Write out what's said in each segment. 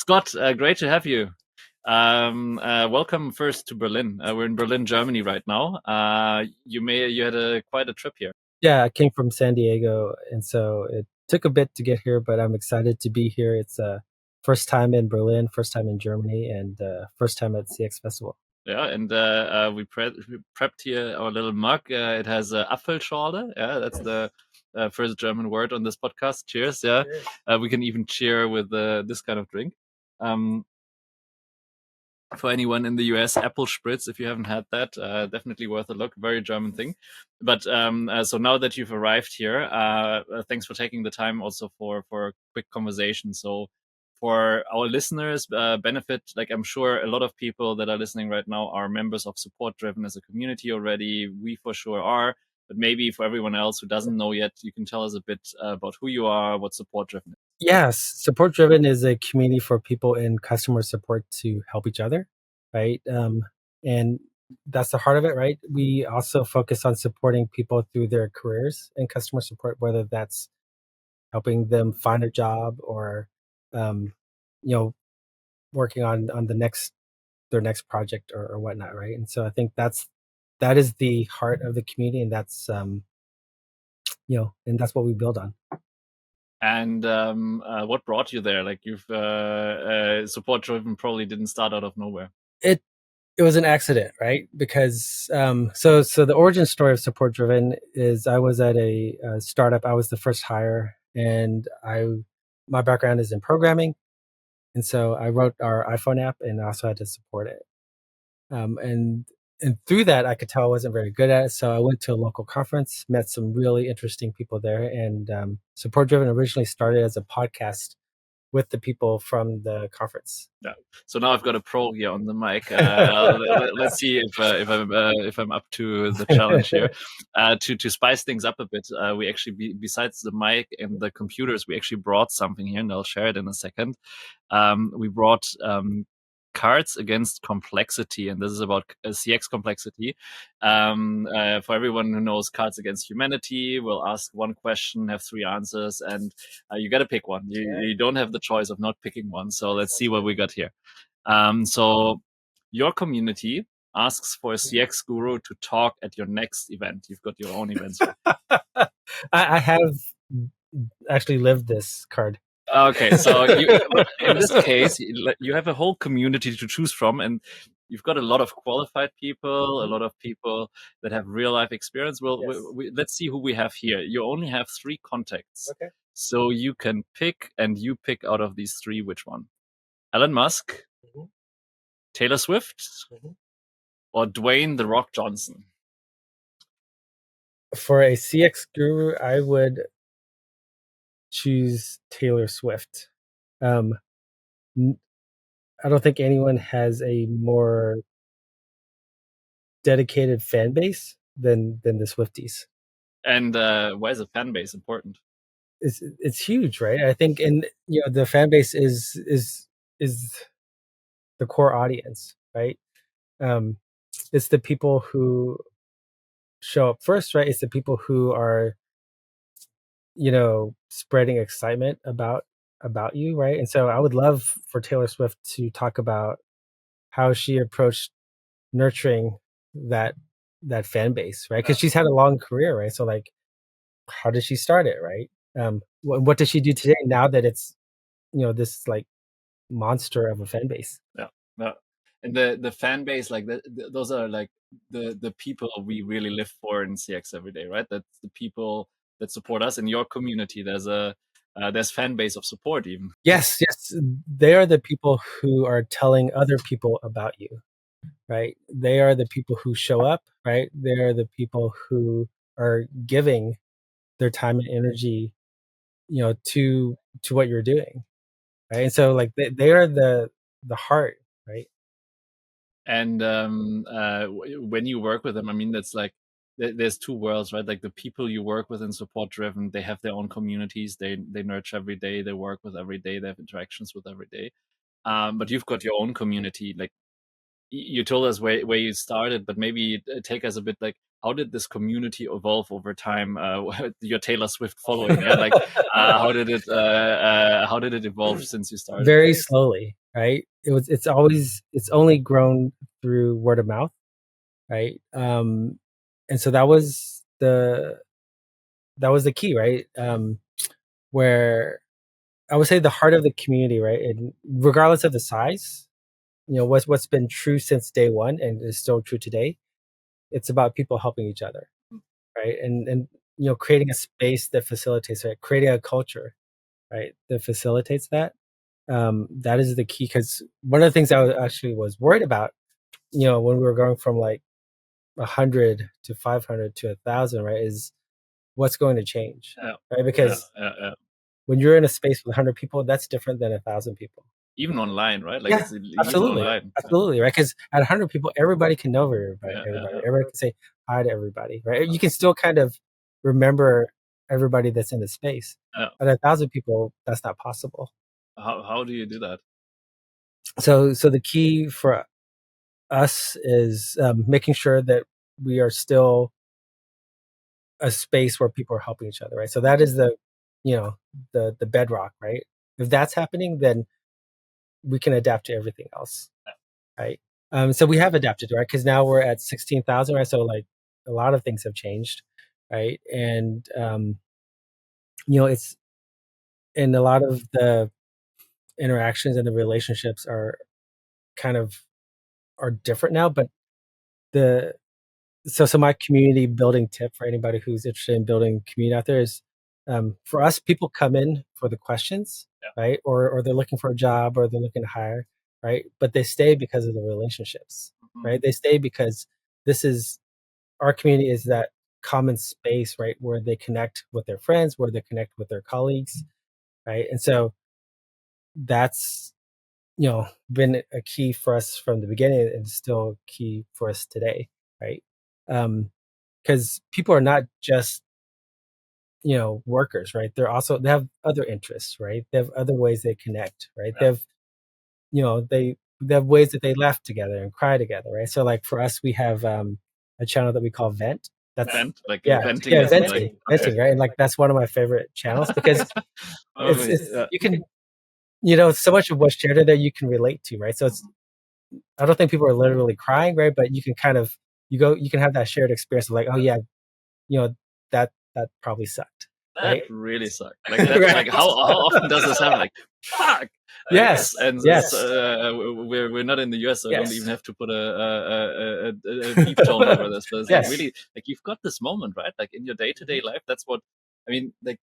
Scott, great to have you. Welcome first to Berlin. We're in Berlin, Germany right now. You had quite a trip here. Yeah, I came from San Diego, and so it took a bit to get here, but I'm excited to be here. It's first time in Berlin, first time in Germany, and first time at CX Festival. Yeah, and we prepped here our little mug. It has Apfelschorle. Yeah, that's the first German word on this podcast. Cheers. Yeah, we can even cheer with this kind of drink. For anyone in the US, apple spritz, if you haven't had that, definitely worth a look. Very German thing. But so now that you've arrived here, thanks for taking the time also for a quick conversation. So for our listeners' benefit, like I'm sure a lot of people that are listening right now are members of Support Driven as a community already. We for sure are. But maybe for everyone else who doesn't know yet, you can tell us a bit about who you are, what Support Driven is. Yes, Support Driven is a community for people in customer support to help each other, right? And that's the heart of it, right? We also focus on supporting people through their careers in customer support, whether that's helping them find a job or, um, you know, working on their next project or whatnot, right? And so I think that is the heart of the community, and that's and that's what we build on. And what brought you there? Like you've Support Driven probably didn't start out of nowhere. It was an accident, right? Because so the origin story of Support Driven is I was at a startup. I was the first hire, and my background is in programming, and so I wrote our iPhone app, and I also had to support it. And through that, I could tell I wasn't very good at it. So I went to a local conference, met some really interesting people there, and Support Driven originally started as a podcast with the people from the conference. Yeah. So now I've got a pro here on the mic. Let's see if I'm up to the challenge here. To spice things up a bit, we actually besides the mic and the computers, we actually brought something here, and I'll share it in a second. We brought Cards Against Complexity, and this is about CX complexity. For everyone who knows Cards Against Humanity, we'll ask one question, have three answers, and you got to pick one. You don't have the choice of not picking one. So let's see what we got here. So your community asks for a CX guru to talk at your next event. You've got your own events. I have actually lived this card. Okay, so in this case, you have a whole community to choose from, and you've got a lot of qualified people, a lot of people that have real life experience. Well, Yes. let's see who we have here. You only have three contacts. Okay. So you can pick, and you pick out of these three which one. Elon Musk, Taylor Swift, or Dwayne "The Rock" Johnson? For a CX guru, I would choose Taylor Swift. I don't think anyone has a more dedicated fan base than the Swifties. And why is a fan base important? It's huge, right? I think, and the fan base is the core audience, right? It's the people who show up first, right? It's the people who are spreading excitement about you, right? And so I would love for Taylor Swift to talk about how she approached nurturing that fan base, right? Because she's had a long career, right? So like, how did she start it, right? What does she do today now that it's this like monster of a fan base? Yeah. And the fan base, like those are like the people we really live for in CX every day, right? That's the people that support us in your community. There's fan base of support even. Yes, they are the people who are telling other people about you, right? They are the people who show up, right? They are the people who are giving their time and energy, to what you're doing, right? And so like they are the heart, right? And when you work with them, I mean, that's like there's two worlds, right? Like the people you work with in Support Driven, they have their own communities. They nurture every day. They work with every day. They have interactions with every day. But you've got your own community. Like you told us where you started, but maybe take us a bit like how did this community evolve over time? Your Taylor Swift following, yeah? Like, how did it evolve since you started? Very slowly, right? It's only grown through word of mouth, right? And so that was the key, right? Where I would say the heart of the community, right? And regardless of the size, what's been true since day one and is still true today. It's about people helping each other, right? And creating a space that facilitates it, creating a culture, right, that facilitates that. That is the key, because one of the things actually was worried about, when we were going from like 100 to 500 to 1,000, right, is what's going to change, right? Because when you're in a space with 100 people, that's different than 1,000 people. Even online, right? Like, Yeah, it's even absolutely, online. absolutely, right? Because at 100 people, everybody can know everybody. Everybody can say hi to everybody, right? You can still kind of remember everybody that's in the space. At 1,000 people, that's not possible. How do you do that? So the key for us is making sure that we are still a space where people are helping each other, right? So that is the bedrock, right? If that's happening, then we can adapt to everything else, right? So we have adapted, right? Because now we're at 16,000, right? So like a lot of things have changed, right? And it's and a lot of the interactions and the relationships are different now. But the so my community building tip for anybody who's interested in building community out there is, for us, people come in for the questions, right? Or they're looking for a job, or they're looking to hire, right? But they stay because of the relationships, right? They stay because our community is that common space, right, where they connect with their friends, where they connect with their colleagues, right? And so that's been a key for us from the beginning, and still key for us today, right? Because people are not just workers, right? They have other interests, right? They have other ways they connect, right? They have they have ways that they laugh together and cry together, right? So like for us, we have a channel that we call Vent. That's Vent, like venting, is venting, like, venting, right? And like that's one of my favorite channels, because you can so much of what's shared in there you can relate to, right? So I don't think people are literally crying, right? But you can kind of you can have that shared experience of like, oh yeah, that probably sucked. That really sucked. Like that's Right. like how often does this happen? Like, fuck. Yes. And Yes. we're not in the US, so I don't Yes. even have to put a beep tone over this. But it's like Yes. really, like, you've got this moment, right? Like in your day-to-day life, that's what I mean. Like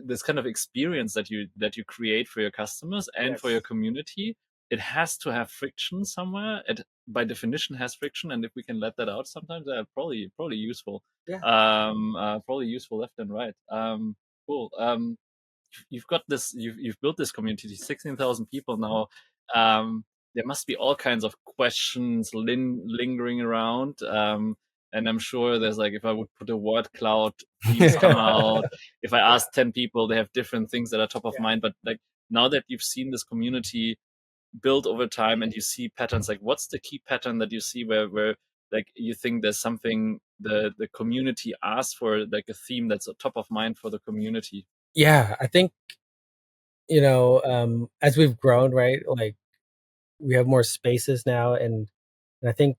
this kind of experience that you create for your customers and for your community, it has to have friction somewhere. It by definition has friction, and if we can let that out sometimes, probably useful. Yeah. Probably useful left and right. Cool. You've got this. You've built this community, 16,000 people now. There must be all kinds of questions lingering around. And I'm sure there's like, if I would put a word cloud, these come out. If I ask 10 people, they have different things that are top of mind. But like, now that you've seen this community build over time and you see patterns, like what's the key pattern that you see where like you think there's something the community asks for, like a theme that's top of mind for the community? Yeah, I think as we've grown, right, like we have more spaces now, and I think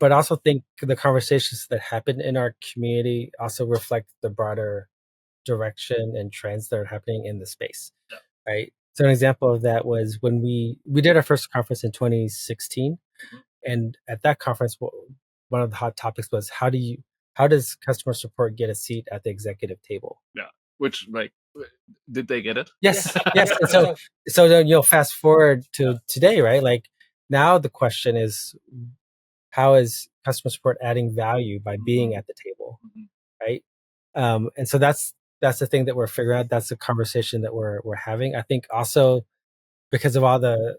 but I also think the conversations that happen in our community also reflect the broader direction and trends that are happening in the space, right? So an example of that was when we did our first conference in 2016, and at that conference, one of the hot topics was how does customer support get a seat at the executive table? Yeah, which, like, did they get it? Yes, yes. And so then fast forward to today, right? Like now the question is, how is customer support adding value by being at the table, right? And so that's the thing that we're figuring out. That's the conversation that we're having. I think also because of all the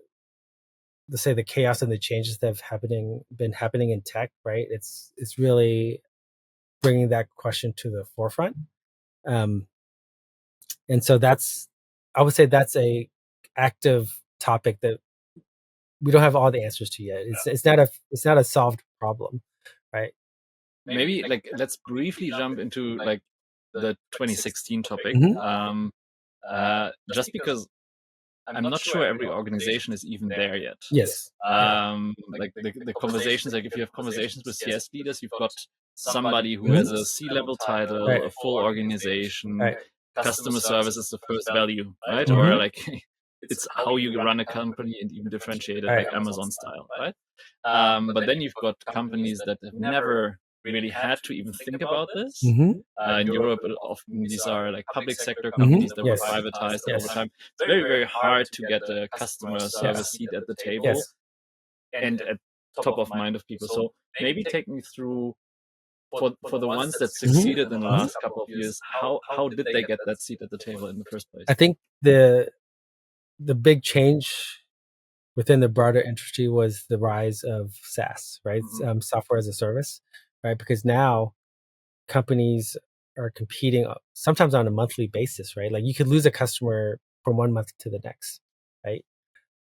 let's say the chaos and the changes that have been happening in tech, right? It's really bringing that question to the forefront. And so I would say that's a active topic we don't have all the answers to yet. It's not a solved problem, right? Maybe like let's briefly jump into like the 2016 topic. Just because I'm not sure every organization is even there yet. Yes. Like the conversations, like if you have conversations with CS leaders, you've got somebody who has a C-level title, Right. a full organization, Right. customer service is the first value, right? Or like it's how you run a company and even differentiate it like Amazon style, right? But then you've got companies that have never really had to even think about this. In Europe, often these are like public sector companies that were privatized over time. It's very, very hard to get a customer service seat at the table and at top of mind of people. So maybe take me through for the ones that succeeded in the last couple of years, how did they get that seat at the table in the first place? I think the big change within the broader industry was the rise of SaaS, right? Software as a service, right? Because now companies are competing sometimes on a monthly basis, right? Like you could lose a customer from one month to the next, right?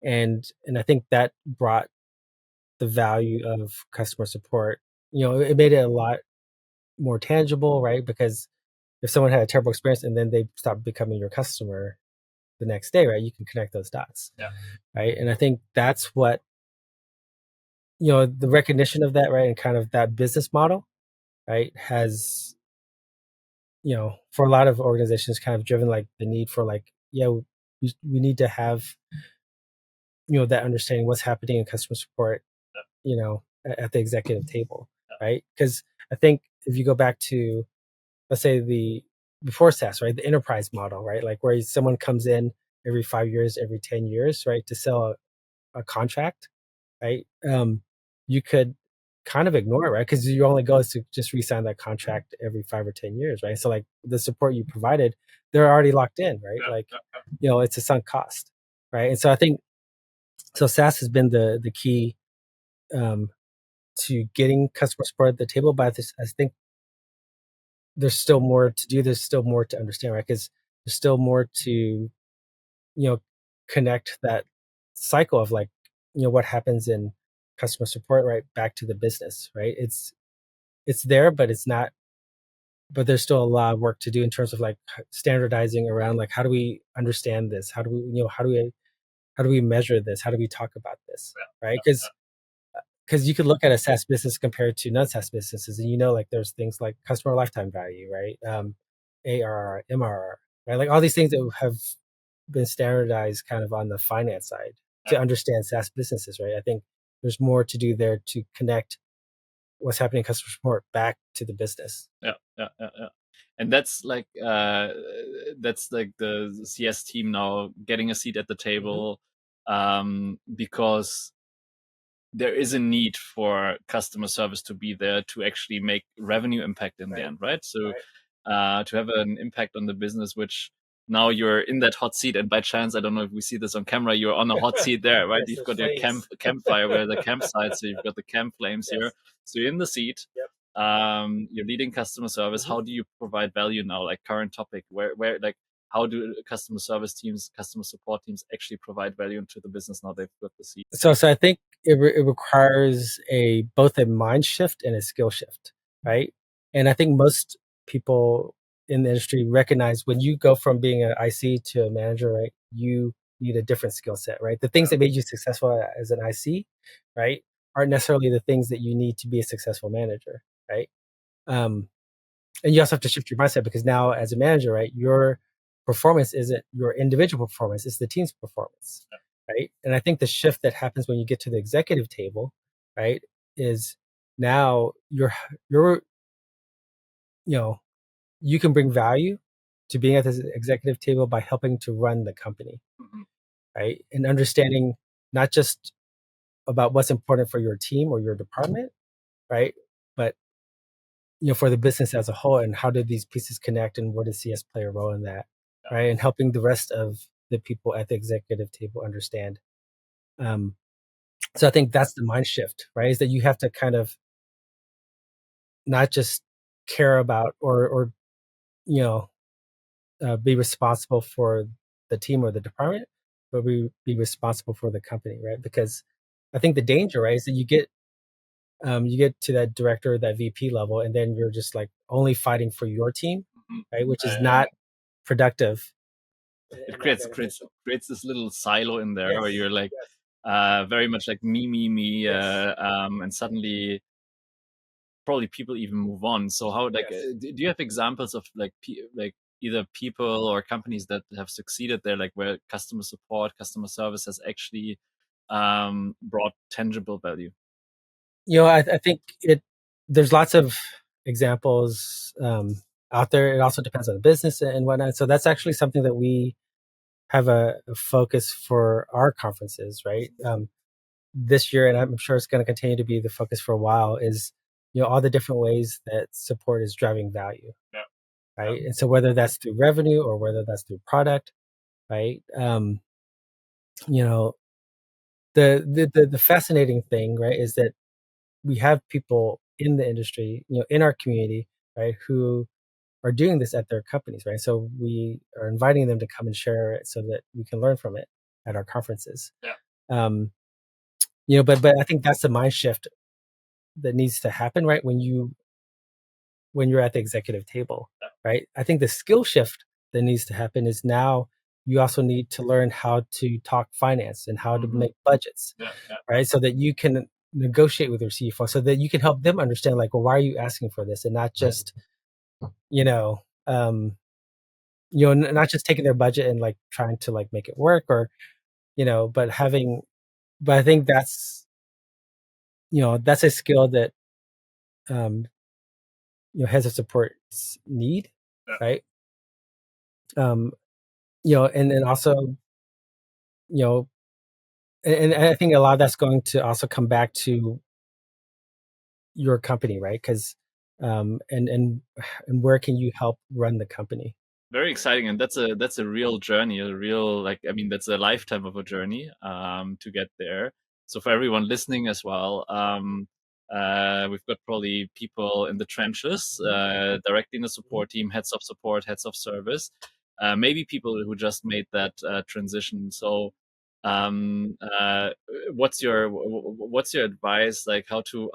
And I think that brought the value of customer support. It made it a lot more tangible, right? Because if someone had a terrible experience and then they stopped becoming your customer the next day, right? You can connect those dots, right? And I think that's what the recognition of that, right, and kind of that business model, right, has for a lot of organizations kind of driven like the need for like we need to have that understanding what's happening in customer support at the executive table, right? Because I think if you go back to, let's say, the before SaaS, right, the enterprise model, right, like where someone comes in every 5 years, every 10 years, right, to sell a contract, right, you could kind of ignore it, right, because your only goal is to just re-sign that contract every 5 or 10 years, right? So like the support you provided, they're already locked in, right? Like it's a sunk cost, right? And so I think SaaS has been the key to getting customer support at the table, but I think there's still more to do. There's still more to understand, right? Because there's still more to connect that cycle of like what happens in customer support right back to the business, right? It's there, but it's not. But there's still a lot of work to do in terms of like standardizing around like how do we understand this? How do we how do we measure this? How do we talk about this, right? Because you could look at a SaaS business compared to non-SaaS businesses, and like there's things like customer lifetime value, right? ARR, MRR, right? Like all these things that have been standardized kind of on the finance side to understand SaaS businesses, right? I think there's more to do there to connect what's happening in customer support back to the business. Yeah. And that's like the CS team now getting a seat at the table because there is a need for customer service to be there to actually make revenue impact in the end, right? So to have an impact on the business, which now you're in that hot seat, and by chance, I don't know if we see this on camera, you're on a hot seat there, right? You've got your campfire where the campsite, so you've got the camp flames here. So you're in the seat. You're leading customer service. How do you provide value now? Like current topic, where like how do customer service teams, customer support teams actually provide value into the business now they've got the seat? So I think it requires both a mind shift and a skill shift, right? And I think most people in the industry recognize when you go from being an IC to a manager, right? You need a different skill set, right? The things that made you successful as an IC, right, aren't necessarily the things that you need to be a successful manager, right? And you also have to shift your mindset because now as a manager, right, your performance isn't your individual performance, it's the team's performance, right? And I think the shift that happens when you get to the executive table, right, is now you're you can bring value to being at this executive table by helping to run the company, right? And understanding not just about what's important for your team or your department, right, but for the business as a whole, and how do these pieces connect, and where does CS play a role in that, right? And helping the rest of the people at the executive table understand. So I think that's the mind shift, right? Is that you have to kind of not just care about or be responsible for the team or the department, but be responsible for the company, right? Because I think the danger, right, is that you get to that director, that VP level, and then you're just like only fighting for your team, right, which is not productive It in that creates organization. this little silo in there where Yes, you're like yes, very much like me, yes, and suddenly probably people even move on. So how like yes. do you have examples of like like either people or companies that have succeeded there, like where customer support, customer service has actually brought tangible value? I think there's lots of examples out there. It also depends on the business and whatnot. So that's actually something that we have a focus for our conferences, right? This year, and I'm sure it's going to continue to be the focus for a while, is all the different ways that support is driving value, Yeah. right? And so whether that's through revenue or whether that's through product, right? You know, the fascinating thing, right, is that we have people in the industry, in our community, right, who are doing this at their companies, right? So we are inviting them to come and share it so that we can learn from it at our conferences. Yeah. Um, but I think that's the mind shift that needs to happen, right? When you're at the executive table, right? I think the skill shift that needs to happen is now you also need to learn how to talk finance and how to make budgets, right? So that you can negotiate with your CFO, so that you can help them understand, like, well, why are you asking for this, and not just, you know, um, not just taking their budget and like trying to like make it work, or but but I think that's a skill that um, heads of support need, right? Um, and then also, you know, and I think a lot of that's going to also come back to your company, right? Because and where can you help run the company? Very exciting, and that's a real journey, a real, like, I mean, that's a lifetime of a journey to get there. So for everyone listening as well, we've got probably people in the trenches, directly in the support team, heads of support, heads of service, maybe people who just made that transition. So um, uh, what's your advice, like how to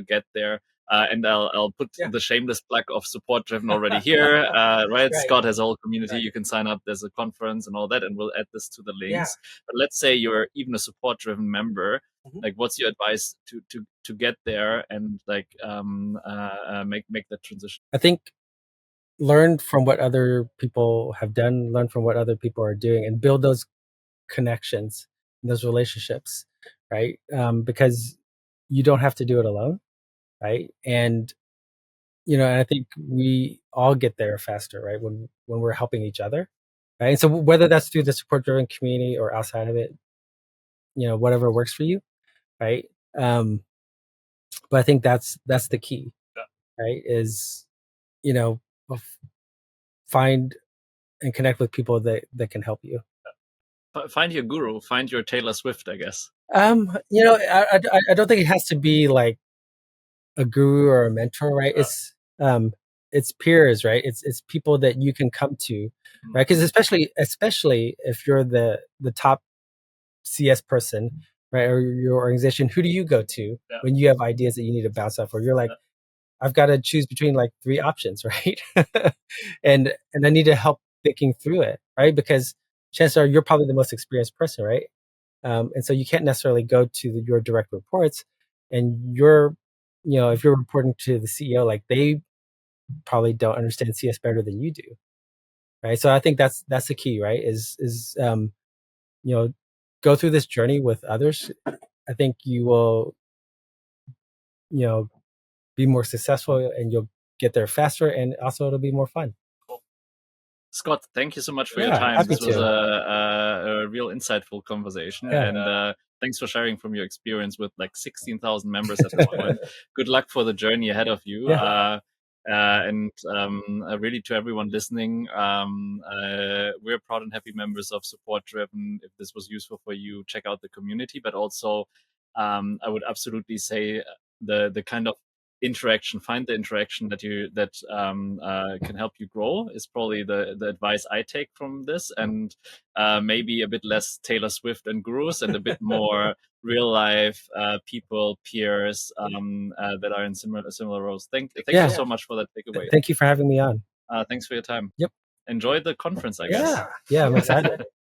get there? And I'll put Yeah. the shameless plug of Support Driven already here. Right, Right. Scott has a whole community. Right. You can sign up. There's a conference and all that, and we'll add this to the Yeah. links. But let's say you're even a Support Driven member. Mhm. Like, what's your advice to get there and like make that transition? I think learn from what other people have done, learn from what other people are doing, and build those connections, those relationships, right? Because you don't have to do it alone, right? And and I think we all get there faster, right? When we're helping each other, right? And so whether that's through the support driven community or outside of it, whatever works for you, right? Um, but I think that's the key, right? Is you know f- find and connect with people that can help you. Find your guru. Find your Taylor Swift, I guess. I don't think it has to be like a guru or a mentor, right? It's peers, right? It's people that you can come to, right? Because especially if you're the top CS person, right, or your organization, who do you go to when you have ideas that you need to bounce off, or you're like, I've got to choose between like three options, right? and I need to help thinking through it, right? Because chances are you're probably the most experienced person, right? And so you can't necessarily go to your direct reports, and if you're reporting to the CEO, like they probably don't understand CS better than you do, right? So I think that's the key, right? Is you know go through this journey with others. I think you will you know be more successful, and you'll get there faster, and also it'll be more fun. Scott, thank you so much for your Yeah, time. happy This was to. a real insightful conversation, Yeah. and thanks for sharing from your experience with like 16,000 members at this point. Good luck for the journey ahead of you. Yeah. And really, to everyone listening, we're proud and happy members of Support Driven. If this was useful for you, check out the community. But also, I would absolutely say the kind of interaction. Find the interaction that can help you grow is probably the advice I take from this, and maybe a bit less Taylor Swift and gurus, and a bit more real life people, peers that are in similar roles. Thank you so much for that takeaway. Thank you for having me on. Thanks for your time. Yep. Enjoy the conference, I guess. Yeah, I'm excited.